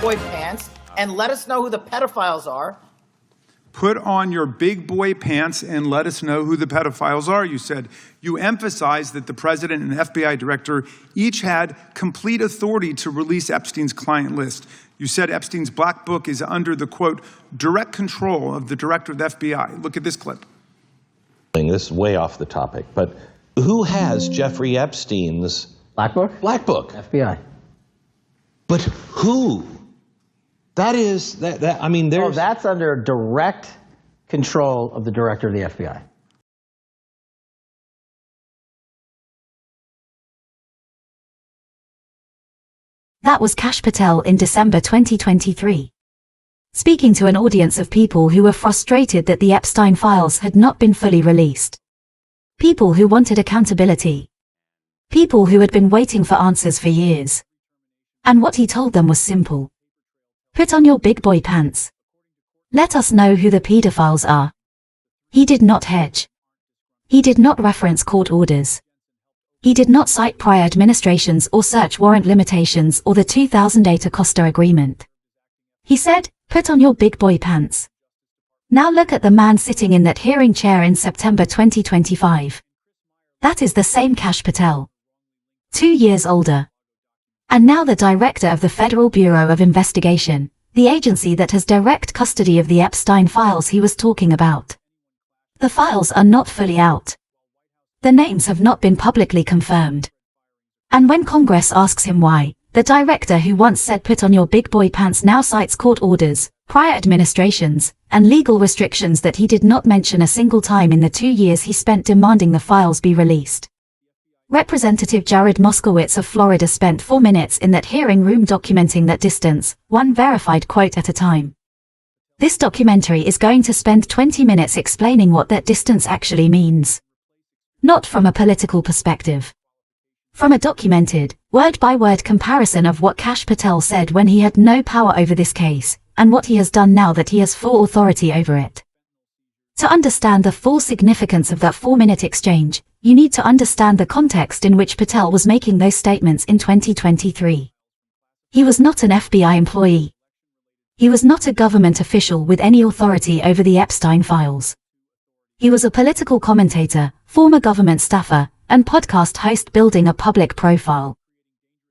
boy pants and let us know who the pedophiles are. Put on your big boy pants and let us know who the pedophiles are, you said. You emphasized that the president and the FBI director each had complete authority to release Epstein's client list. You said Epstein's black book is under the, quote, direct control of the director of the FBI. Look at this clip. This is way off the topic, but who has Jeffrey Epstein's black book? Black book. FBI. But who? That is, I mean, there's... Oh, that's under direct control of the director of the FBI. That was Kash Patel in December 2023. Speaking to an audience of people who were frustrated that the Epstein files had not been fully released. People who wanted accountability. People who had been waiting for answers for years. And what he told them was simple. Put on your big boy pants. Let us know who the pedophiles are. He did not hedge. He did not reference court orders. He did not cite prior administrations or search warrant limitations or the 2008 Acosta Agreement. He said, put on your big boy pants. Now look at the man sitting in that hearing chair in September 2025. That is the same Kash Patel. 2 years older. And now the director of the Federal Bureau of Investigation, the agency that has direct custody of the Epstein files he was talking about. The files are not fully out. The names have not been publicly confirmed. And when Congress asks him why, the director who once said put on your big boy pants now cites court orders, prior administrations, and legal restrictions that he did not mention a single time in the 2 years he spent demanding the files be released. Representative Jared Moskowitz of Florida spent 4 minutes in that hearing room documenting that distance, one verified quote at a time. This documentary is going to spend 20 minutes explaining what that distance actually means. Not from a political perspective. From a documented, word-by-word comparison of what Kash Patel said when he had no power over this case, and what he has done now that he has full authority over it. To understand the full significance of that 4-minute exchange, you need to understand the context in which Patel was making those statements in 2023. He was not an FBI employee. He was not a government official with any authority over the Epstein files. He was a political commentator, former government staffer, and podcast host building a public profile.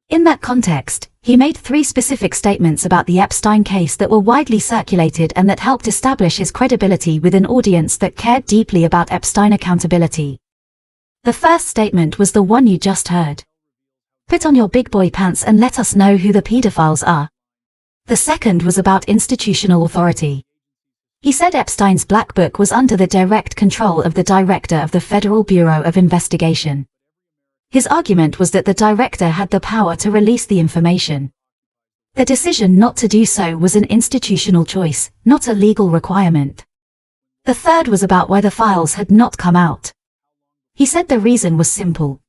In that context, he made 3 specific statements about the Epstein case that were widely circulated and that helped establish his credibility with an audience that cared deeply about Epstein accountability. The first statement was the one you just heard. Put on your big boy pants and let us know who the pedophiles are. The second was about institutional authority. He said Epstein's black book was under the direct control of the director of the Federal Bureau of Investigation. His argument was that the director had the power to release the information. The decision not to do so was an institutional choice, not a legal requirement. The third was about why the files had not come out. He said the reason was simple.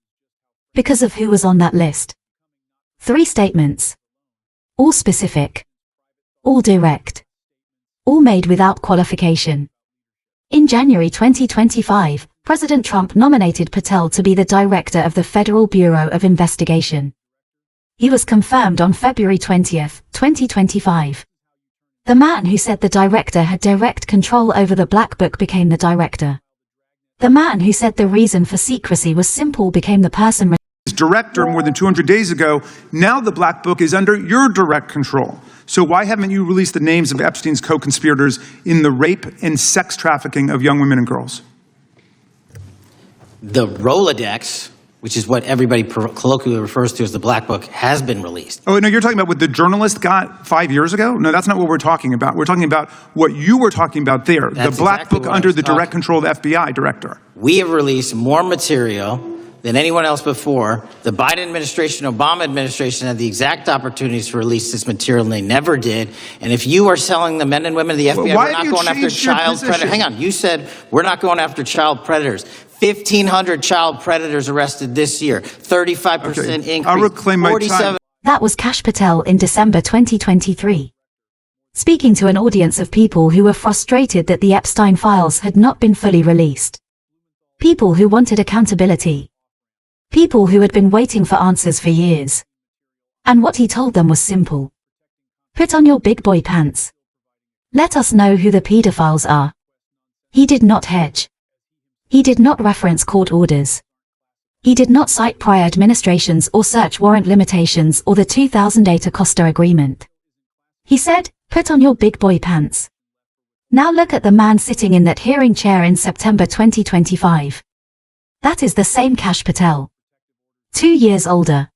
Because of who was on that list. 3 statements. All specific. All direct. All made without qualification. In January 2025, President Trump nominated Patel to be the director of the Federal Bureau of Investigation. He was confirmed on February 20, 2025. The man who said the director had direct control over the black book became the director. The man who said the reason for secrecy was simple became the person director more than 200 days ago. Now the black book is under your direct control. So why haven't you released the names of Epstein's co-conspirators in the rape and sex trafficking of young women and girls? The Rolodex, which is what everybody colloquially refers to as the black book, has been released. Oh, no, you're talking about what the journalist got 5 years ago? No, that's not what we're talking about. We're talking about what you were talking about there. That's the black exactly book under the direct control of the FBI director. We have released more material than anyone else before. The Biden administration, Obama administration had the exact opportunities to release this material, and they never did. And if you are selling the men and women of the FBI, we're not going after child predators. Hang on, you said we're not going after child predators. 1,500 child predators arrested this year, 35% increase. I'll reclaim my time. That was Kash Patel in December 2023. Speaking to an audience of people who were frustrated that the Epstein files had not been fully released. People who wanted accountability. People who had been waiting for answers for years. And what he told them was simple. Put on your big boy pants. Let us know who the pedophiles are. He did not hedge. He did not reference court orders. He did not cite prior administrations or search warrant limitations or the 2008 Acosta Agreement. He said, put on your big boy pants. Now look at the man sitting in that hearing chair in September 2025. That is the same Kash Patel. 2 years older.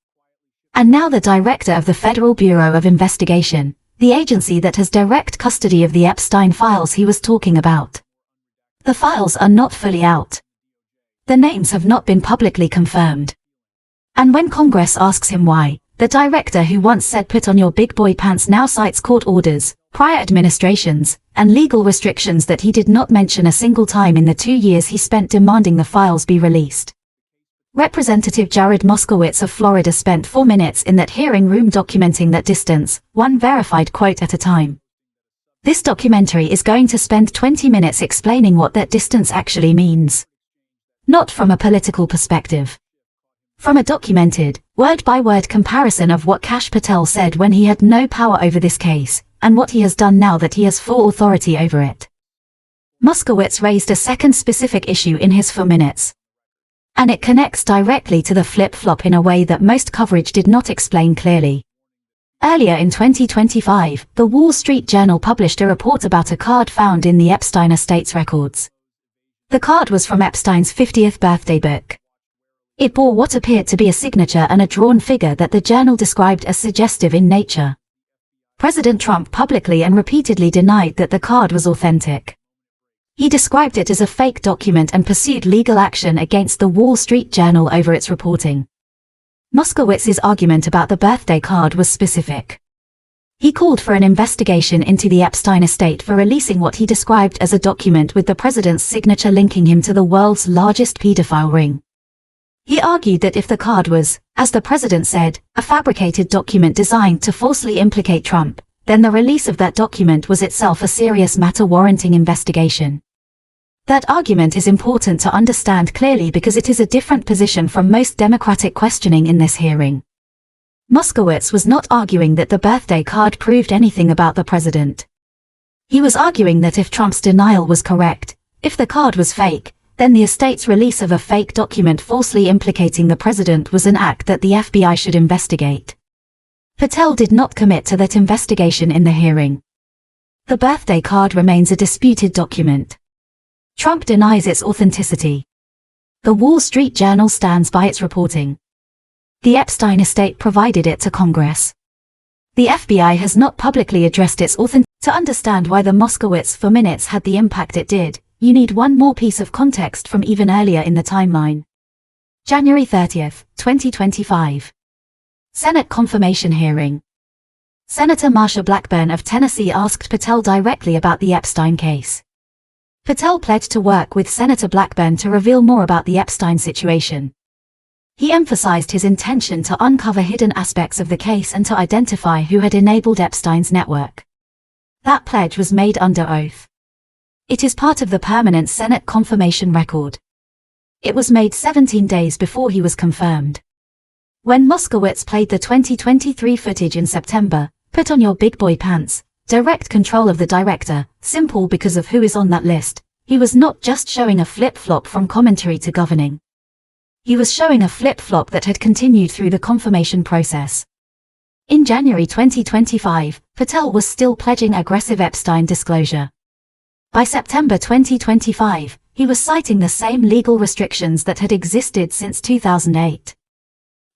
And now the director of the Federal Bureau of Investigation, the agency that has direct custody of the Epstein files he was talking about. The files are not fully out. The names have not been publicly confirmed. And when Congress asks him why, the director who once said put on your big boy pants now cites court orders, prior administrations, and legal restrictions that he did not mention a single time in the 2 years he spent demanding the files be released. Representative Jared Moskowitz of Florida spent 4 minutes in that hearing room documenting that distance, one verified quote at a time. This documentary is going to spend 20 minutes explaining what that distance actually means. Not from a political perspective. From a documented, word-by-word comparison of what Kash Patel said when he had no power over this case, and what he has done now that he has full authority over it. Moskowitz raised a second specific issue in his 4 minutes. And it connects directly to the flip-flop in a way that most coverage did not explain clearly. Earlier in 2025, the Wall Street Journal published a report about a card found in the Epstein estate's records. The card was from Epstein's 50th birthday book. It bore what appeared to be a signature and a drawn figure that the journal described as suggestive in nature. President Trump publicly and repeatedly denied that the card was authentic. He described it as a fake document and pursued legal action against the Wall Street Journal over its reporting. Moskowitz's argument about the birthday card was specific. He called for an investigation into the Epstein estate for releasing what he described as a document with the president's signature linking him to the world's largest pedophile ring. He argued that if the card was, as the president said, a fabricated document designed to falsely implicate Trump, then the release of that document was itself a serious matter warranting investigation. That argument is important to understand clearly because it is a different position from most Democratic questioning in this hearing. Moskowitz was not arguing that the birthday card proved anything about the president. He was arguing that if Trump's denial was correct, if the card was fake, then the estate's release of a fake document falsely implicating the president was an act that the FBI should investigate. Patel did not commit to that investigation in the hearing. The birthday card remains a disputed document. Trump denies its authenticity. The Wall Street Journal stands by its reporting. The Epstein estate provided it to Congress. The FBI has not publicly addressed its authenticity. To understand why the Moskowitz 4 minutes had the impact it did, you need one more piece of context from even earlier in the timeline. January 30, 2025. Senate confirmation hearing. Senator Marsha Blackburn of Tennessee asked Patel directly about the Epstein case. Patel pledged to work with Senator Blackburn to reveal more about the Epstein situation. He emphasized his intention to uncover hidden aspects of the case and to identify who had enabled Epstein's network. That pledge was made under oath. It is part of the permanent Senate confirmation record. It was made 17 days before he was confirmed. When Moskowitz played the 2023 footage in September, put on your big boy pants, direct control of the director, simple because of who is on that list, he was not just showing a flip-flop from commentary to governing. He was showing a flip-flop that had continued through the confirmation process. In January 2025, Patel was still pledging aggressive Epstein disclosure. By September 2025, he was citing the same legal restrictions that had existed since 2008.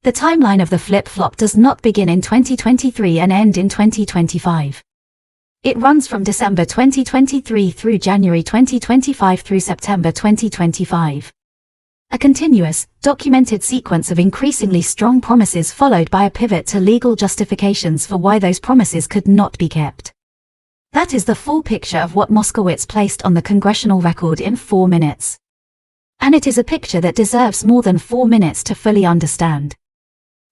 The timeline of the flip-flop does not begin in 2023 and end in 2025. It runs from December 2023 through January 2025 through September 2025. A continuous, documented sequence of increasingly strong promises followed by a pivot to legal justifications for why those promises could not be kept. That is the full picture of what Moskowitz placed on the congressional record in 4 minutes. And it is a picture that deserves more than 4 minutes to fully understand.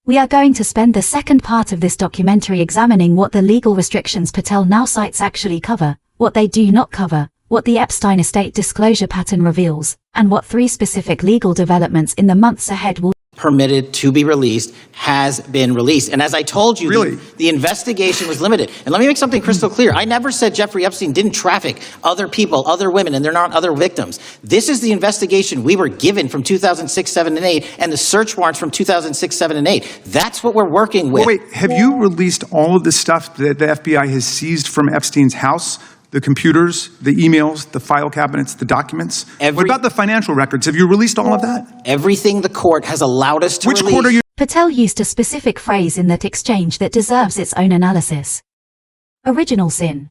We are going to spend the second part of this documentary examining what the legal restrictions Patel now cites actually cover, what they do not cover, what the Epstein estate disclosure pattern reveals, and what 3 specific legal developments in the months ahead will permitted to be released has been released. And as I told you, Really? the investigation was limited. And let me make something crystal clear. I never said Jeffrey Epstein didn't traffic other people, other women, and they're not other victims. This is the investigation we were given from 2006, 7, and 8, and the search warrants from 2006, 7, and 8. That's what we're working with. Wait, have you released all of the stuff that the FBI has seized from Epstein's house? The computers, the emails, the file cabinets, the documents? What about the financial records? Have you released all of that? Everything the court has allowed us to Which release. court are you? Patel used a specific phrase in that exchange that deserves its own analysis. Original sin.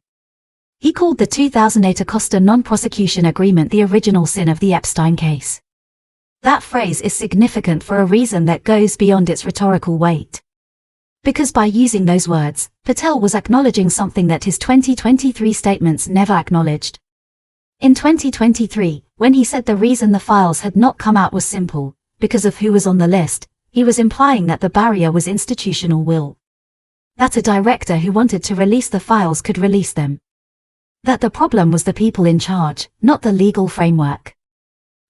He called the 2008 Acosta non-prosecution agreement the original sin of the Epstein case. That phrase is significant for a reason that goes beyond its rhetorical weight. Because by using those words, Patel was acknowledging something that his 2023 statements never acknowledged. In 2023, when he said the reason the files had not come out was simple, because of who was on the list, he was implying that the barrier was institutional will. That a director who wanted to release the files could release them. That the problem was the people in charge, not the legal framework.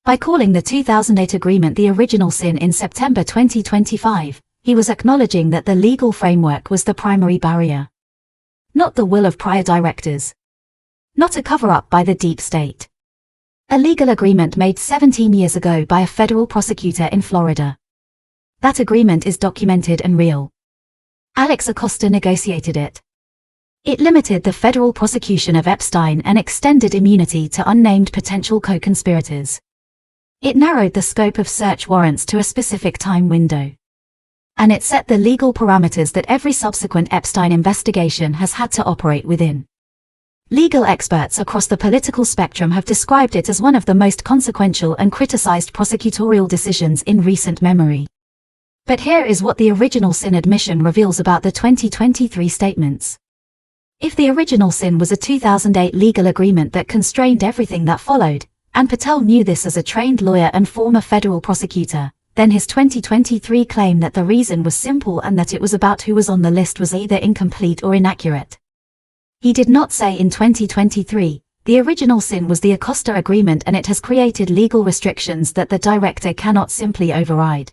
By calling the 2008 agreement the original sin in September 2025, he was acknowledging that the legal framework was the primary barrier. Not the will of prior directors. Not a cover-up by the deep state. A legal agreement made 17 years ago by a federal prosecutor in Florida. That agreement is documented and real. Alex Acosta negotiated it. It limited the federal prosecution of Epstein and extended immunity to unnamed potential co-conspirators. It narrowed the scope of search warrants to a specific time window. And it set the legal parameters that every subsequent Epstein investigation has had to operate within. Legal experts across the political spectrum have described it as one of the most consequential and criticized prosecutorial decisions in recent memory. But here is what the original sin admission reveals about the 2023 statements. If the original sin was a 2008 legal agreement that constrained everything that followed, and Patel knew this as a trained lawyer and former federal prosecutor, then his 2023 claim that the reason was simple and that it was about who was on the list was either incomplete or inaccurate. He did not say in 2023, the original sin was the Acosta agreement and it has created legal restrictions that the director cannot simply override.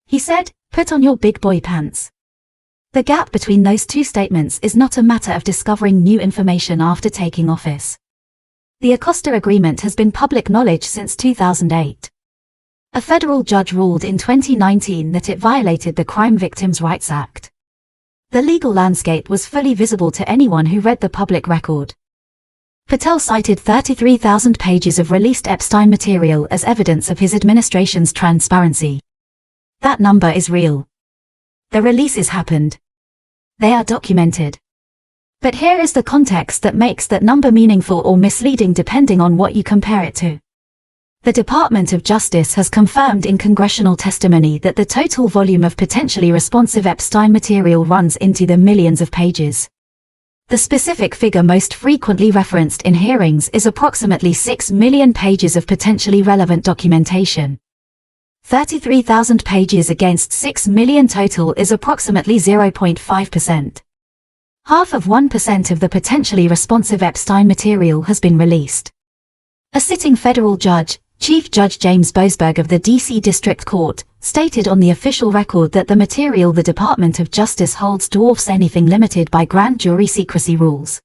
He said, put on your big boy pants. The gap between those two statements is not a matter of discovering new information after taking office. The Acosta agreement has been public knowledge since 2008. A federal judge ruled in 2019 that it violated the Crime Victims' Rights Act. The legal landscape was fully visible to anyone who read the public record. Patel cited 33,000 pages of released Epstein material as evidence of his administration's transparency. That number is real. The releases happened. They are documented. But here is the context that makes that number meaningful or misleading depending on what you compare it to. The Department of Justice has confirmed in congressional testimony that the total volume of potentially responsive Epstein material runs into the millions of pages. The specific figure most frequently referenced in hearings is approximately 6 million pages of potentially relevant documentation. 33,000 pages against 6 million total is approximately 0.5%. Half of 1% of the potentially responsive Epstein material has been released. A sitting federal judge, Chief Judge James Boasberg of the D.C. District Court, stated on the official record that the material the Department of Justice holds dwarfs anything limited by grand jury secrecy rules.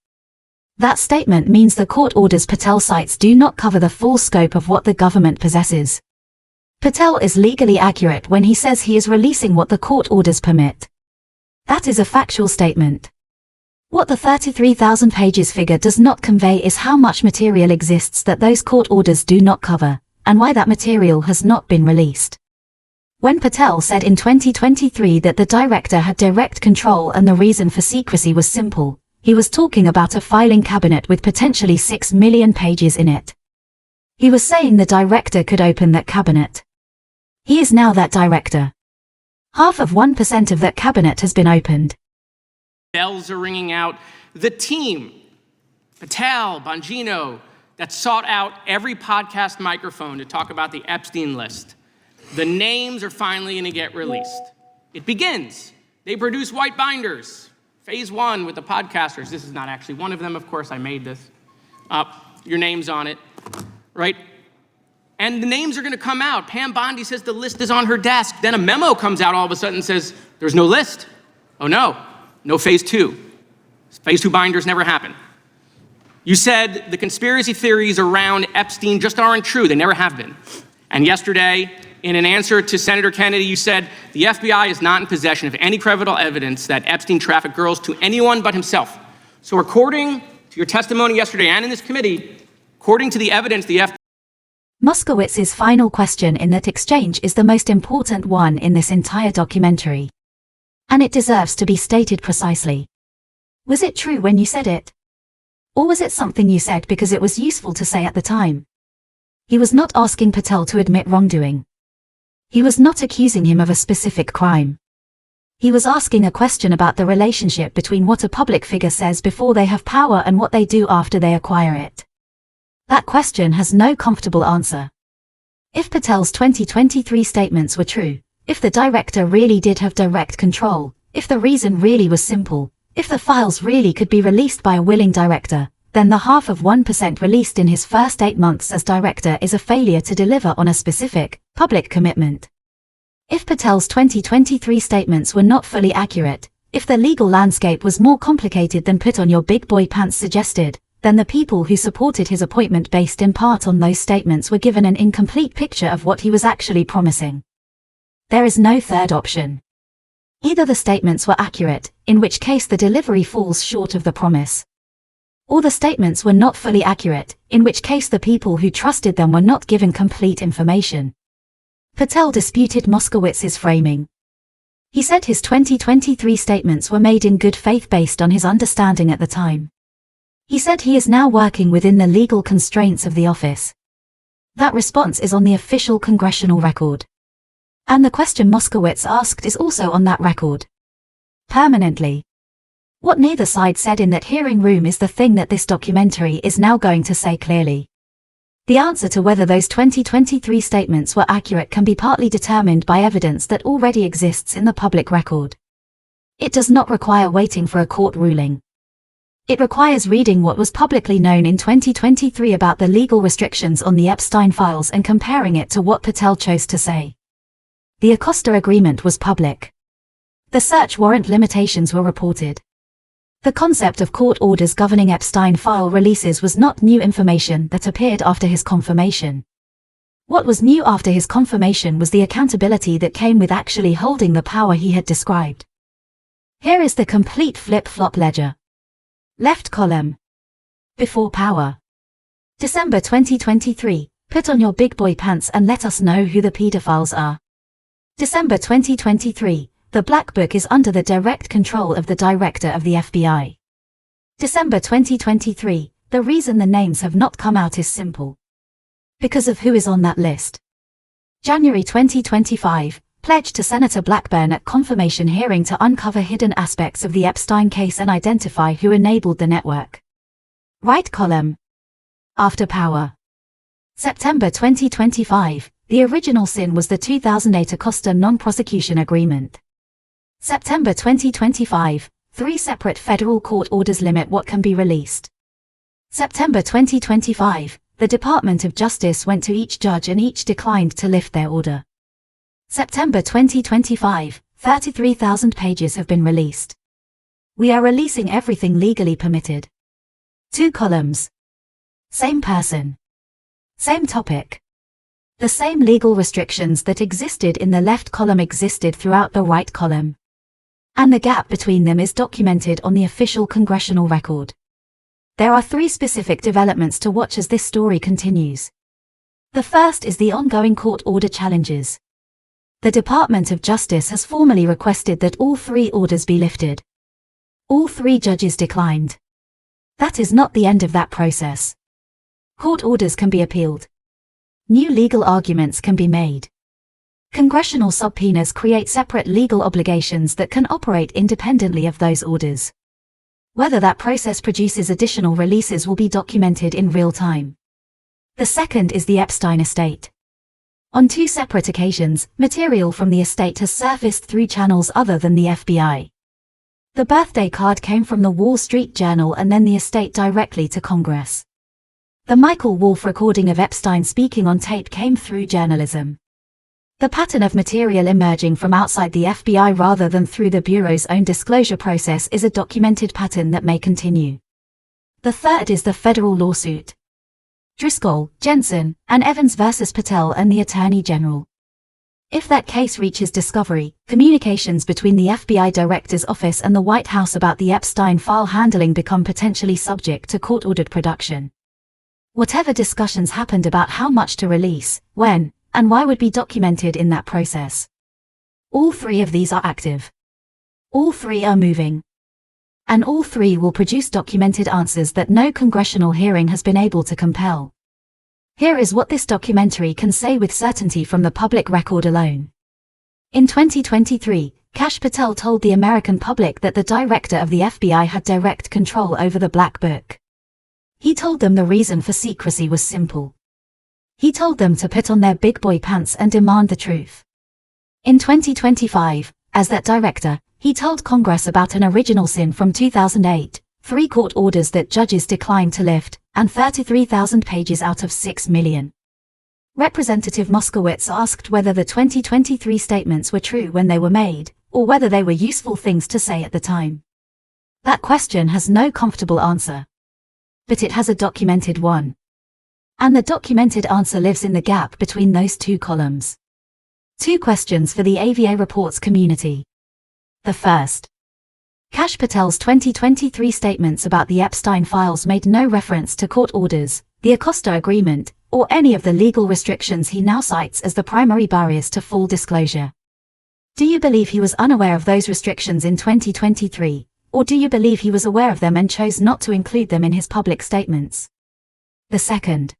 That statement means the court orders Patel cites do not cover the full scope of what the government possesses. Patel is legally accurate when he says he is releasing what the court orders permit. That is a factual statement. What the 33,000 pages figure does not convey is how much material exists that those court orders do not cover, and why that material has not been released. When Patel said in 2023 that the director had direct control and the reason for secrecy was simple, he was talking about a filing cabinet with potentially 6 million pages in it. He was saying the director could open that cabinet. He is now that director. Half of 1% of that cabinet has been opened. Bells are ringing out. The team, Patel, Bongino, that sought out every podcast microphone to talk about the Epstein list. The names are finally going to get released. It begins. They produce white binders. Phase 1 with the podcasters. This is not actually one of them, of course. I made this up. Your name's on it, right? And the names are going to come out. Pam Bondi says the list is on her desk. Then a memo comes out all of a sudden and says, there's no list. Oh no phase 2. Phase 2 binders never happen. You said the conspiracy theories around Epstein just aren't true. They never have been. And yesterday, in an answer to Senator Kennedy, you said the FBI is not in possession of any credible evidence that Epstein trafficked girls to anyone but himself. So according to your testimony yesterday and in this committee, according to the evidence the FBI Moskowitz's final question in that exchange is the most important one in this entire documentary. And it deserves to be stated precisely. Was it true when you said it? Or was it something you said because it was useful to say at the time? He was not asking Patel to admit wrongdoing. He was not accusing him of a specific crime. He was asking a question about the relationship between what a public figure says before they have power and what they do after they acquire it. That question has no comfortable answer. If Patel's 2023 statements were true, if the director really did have direct control, if the reason really was simple, if the files really could be released by a willing director, then the 0.5% released in his first 8 months as director is a failure to deliver on a specific, public commitment. If Patel's 2023 statements were not fully accurate, if the legal landscape was more complicated than put on your big boy pants suggested, then the people who supported his appointment based in part on those statements were given an incomplete picture of what he was actually promising. There is no third option. Either the statements were accurate, in which case the delivery falls short of the promise. Or the statements were not fully accurate, in which case the people who trusted them were not given complete information. Patel disputed Moskowitz's framing. He said his 2023 statements were made in good faith based on his understanding at the time. He said he is now working within the legal constraints of the office. That response is on the official congressional record. And the question Moskowitz asked is also on that record. Permanently. What neither side said in that hearing room is the thing that this documentary is now going to say clearly. The answer to whether those 2023 statements were accurate can be partly determined by evidence that already exists in the public record. It does not require waiting for a court ruling. It requires reading what was publicly known in 2023 about the legal restrictions on the Epstein files and comparing it to what Patel chose to say. The Acosta agreement was public. The search warrant limitations were reported. The concept of court orders governing Epstein file releases was not new information that appeared after his confirmation. What was new after his confirmation was the accountability that came with actually holding the power he had described. Here is the complete flip-flop ledger. Left column. Before power. December 2023, put on your big boy pants and let us know who the pedophiles are. December 2023, the Black Book is under the direct control of the director of the FBI. December 2023, the reason the names have not come out is simple. Because of who is on that list. January 2025, pledge to Senator Blackburn at confirmation hearing to uncover hidden aspects of the Epstein case and identify who enabled the network. Right column. After power. September 2025, the original sin was the 2008 Acosta non-prosecution agreement. September 2025, 3 separate federal court orders limit what can be released. September 2025, the Department of Justice went to each judge and each declined to lift their order. September 2025, 33,000 pages have been released. We are releasing everything legally permitted. 2 columns. Same person. Same topic. The same legal restrictions that existed in the left column existed throughout the right column. And the gap between them is documented on the official congressional record. There are 3 specific developments to watch as this story continues. The first is the ongoing court order challenges. The Department of Justice has formally requested that all 3 orders be lifted. All 3 judges declined. That is not the end of that process. Court orders can be appealed. New legal arguments can be made. Congressional subpoenas create separate legal obligations that can operate independently of those orders. Whether that process produces additional releases will be documented in real time. The second is the Epstein estate. On 2 separate occasions, material from the estate has surfaced through channels other than the FBI. The birthday card came from the Wall Street Journal and then the estate directly to Congress. The Michael Wolff recording of Epstein speaking on tape came through journalism. The pattern of material emerging from outside the FBI rather than through the Bureau's own disclosure process is a documented pattern that may continue. The third is the federal lawsuit. Driscoll, Jensen, and Evans versus Patel and the Attorney General. If that case reaches discovery, communications between the FBI Director's Office and the White House about the Epstein file handling become potentially subject to court-ordered production. Whatever discussions happened about how much to release, when, and why would be documented in that process. All three of these are active. All three are moving. And all three will produce documented answers that no congressional hearing has been able to compel. Here is what this documentary can say with certainty from the public record alone. In 2023, Kash Patel told the American public that the director of the FBI had direct control over the Black Book. He told them the reason for secrecy was simple. He told them to put on their big boy pants and demand the truth. In 2025, as that director, he told Congress about an original sin from 2008, 3 court orders that judges declined to lift, and 33,000 pages out of 6 million. Representative Moskowitz asked whether the 2023 statements were true when they were made, or whether they were useful things to say at the time. That question has no comfortable answer. But it has a documented one. And the documented answer lives in the gap between those 2 columns. 2 questions for the AVA Reports community. The first. Kash Patel's 2023 statements about the Epstein files made no reference to court orders, the Acosta Agreement, or any of the legal restrictions he now cites as the primary barriers to full disclosure. Do you believe he was unaware of those restrictions in 2023, or do you believe he was aware of them and chose not to include them in his public statements? The second.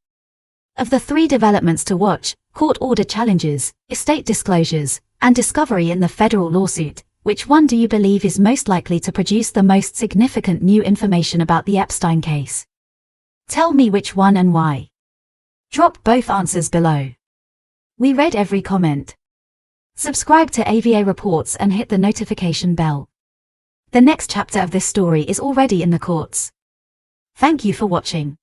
Of the 3 developments to watch, court order challenges, estate disclosures, and discovery in the federal lawsuit, which one do you believe is most likely to produce the most significant new information about the Epstein case? Tell me which one and why. Drop both answers below. We read every comment. Subscribe to AVA Reports and hit the notification bell. The next chapter of this story is already in the courts. Thank you for watching.